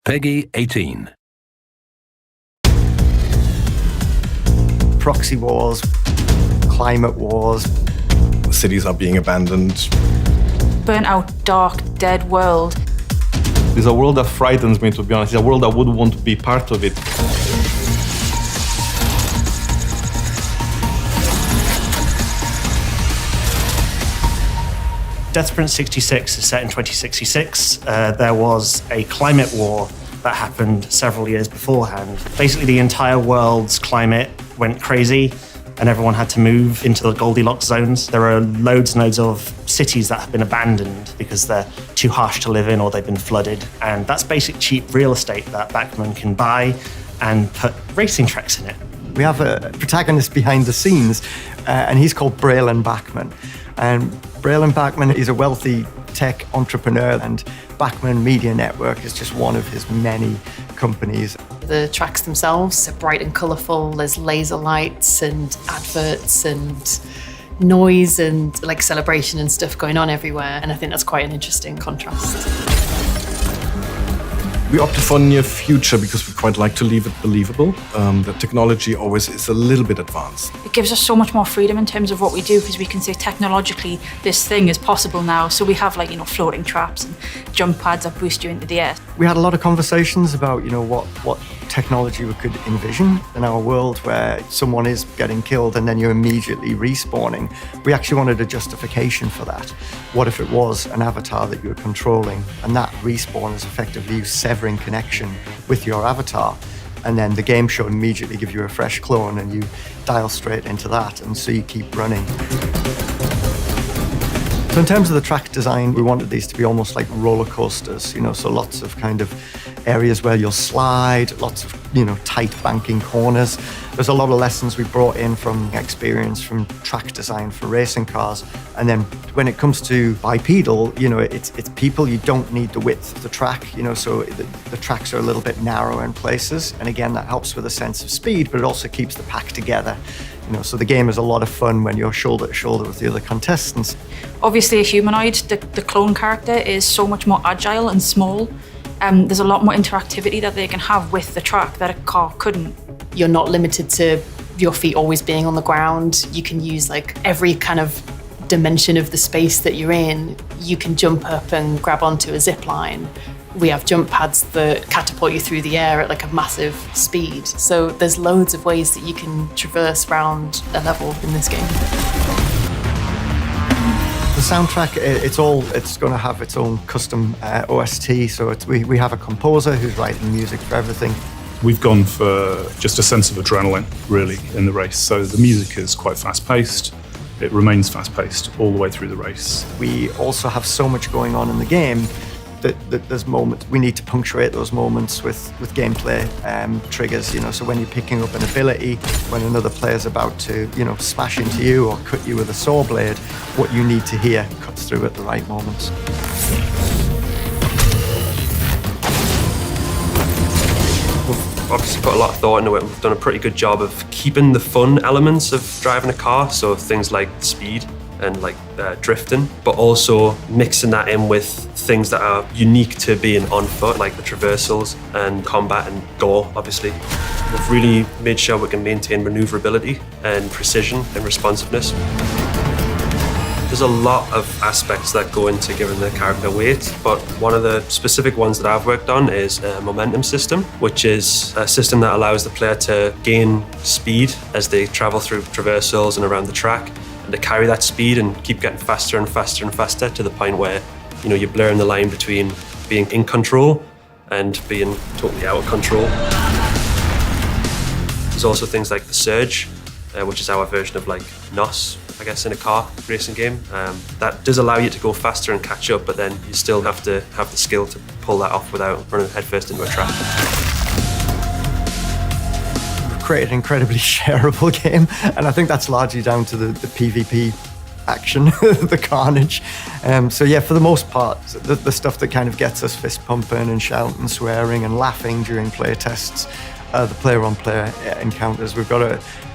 Peggy 18. Proxy wars, climate wars. Cities are being abandoned. Burnt out, dark, dead world. It's a world that frightens me, to be honest. It's a world I wouldn't want to be part of it. DeathSprint 66 is set in 2066. There was a climate war that happened several years beforehand. Basically, the entire world's climate went crazy and everyone had to move into the Goldilocks zones. There are loads and loads of cities that have been abandoned because they're too harsh to live in or they've been flooded. And that's basic cheap real estate that Bachman can buy and put racing tracks in it. We have a protagonist behind the scenes, and he's called Braylon Bachman. And Braylon Bachman is a wealthy tech entrepreneur, and Bachman Media Network is just one of his many companies. The tracks themselves are bright and colourful. There's laser lights and adverts and noise and like celebration and stuff going on everywhere. And I think that's quite an interesting contrast. We opted for near future because we quite like to leave it believable. The technology always is a little bit advanced. It gives us so much more freedom in terms of what we do because we can say technologically this thing is possible now. So we have floating traps and jump pads that boost you into the air. We had a lot of conversations about what technology we could envision in our world where someone is getting killed and then you're immediately respawning. We actually wanted a justification for that. What if it was an avatar that you were controlling and that respawn is effectively you severing connection with your avatar, and then the game should immediately give you a fresh clone and you dial straight into that, and so you keep running. So in terms of the track design, we wanted these to be almost like roller coasters, so lots of kind of areas where you'll slide, lots of, tight banking corners. There's a lot of lessons we brought in from experience from track design for racing cars. And then when it comes to bipedal, it's people, you don't need the width of the track, so the tracks are a little bit narrow in places. And again, that helps with a sense of speed, but it also keeps the pack together. So the game is a lot of fun when you're shoulder to shoulder with the other contestants. Obviously a humanoid, the clone character is so much more agile and small. There's a lot more interactivity that they can have with the track that a car couldn't. You're not limited to your feet always being on the ground. You can use every kind of dimension of the space that you're in. You can jump up and grab onto a zip line. We have jump pads that catapult you through the air at a massive speed. So there's loads of ways that you can traverse around a level in this game. The soundtrack, it's going to have its own custom OST. So we have a composer who's writing music for everything. We've gone for just a sense of adrenaline, really, in the race. So the music is quite fast-paced. It remains fast-paced all the way through the race. We also have so much going on in the game that there's moments, we need to punctuate those moments with gameplay triggers, so when you're picking up an ability, when another player's about to, smash into you or cut you with a saw blade, what you need to hear cuts through at the right moments. We've obviously put a lot of thought into it. We've done a pretty good job of keeping the fun elements of driving a car, so things like speed and drifting, but also mixing that in with things that are unique to being on foot, like the traversals and combat and gore, obviously. We've really made sure we can maintain maneuverability and precision and responsiveness. There's a lot of aspects that go into giving the character weight, but one of the specific ones that I've worked on is a momentum system, which is a system that allows the player to gain speed as they travel through traversals and around the track, and to carry that speed and keep getting faster and faster and faster to the point where you're blurring the line between being in control and being totally out of control. There's also things like the surge, which is our version of NOS, I guess, in a car racing game. That does allow you to go faster and catch up, but then you still have to have the skill to pull that off without running headfirst into a trap. Create an incredibly shareable game, and I think that's largely down to the PvP action, the carnage. So yeah, for the most part, the stuff that kind of gets us fist pumping and shouting, swearing and laughing during play tests, the player-on-player encounters. We've got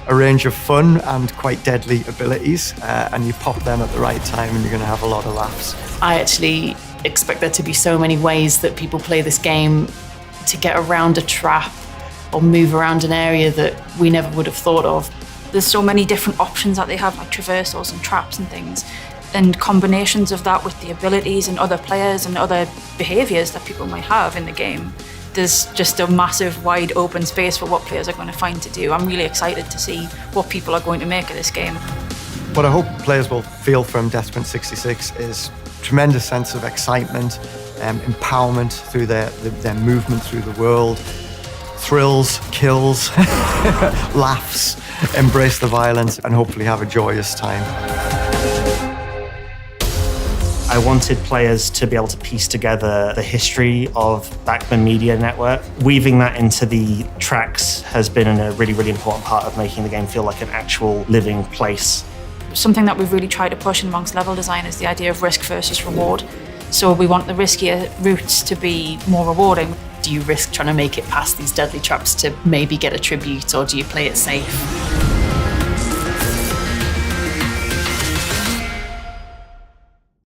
a range of fun and quite deadly abilities, and you pop them at the right time and you're going to have a lot of laughs. I actually expect there to be so many ways that people play this game to get around a trap or move around an area that we never would have thought of. There's so many different options that they have, like traversals and traps and things, and combinations of that with the abilities and other players and other behaviours that people might have in the game. There's just a massive wide open space for what players are going to find to do. I'm really excited to see what people are going to make of this game. What I hope players will feel from DeathSprint 66 is tremendous sense of excitement, empowerment through their movement through the world, thrills, kills, laughs, embrace the violence, and hopefully have a joyous time. I wanted players to be able to piece together the history of Backman Media Network. Weaving that into the tracks has been a really, really important part of making the game feel like an actual living place. Something that we've really tried to push amongst level design is the idea of risk versus reward. So we want the riskier routes to be more rewarding. Do you risk trying to make it past these deadly traps to maybe get a tribute, or do you play it safe?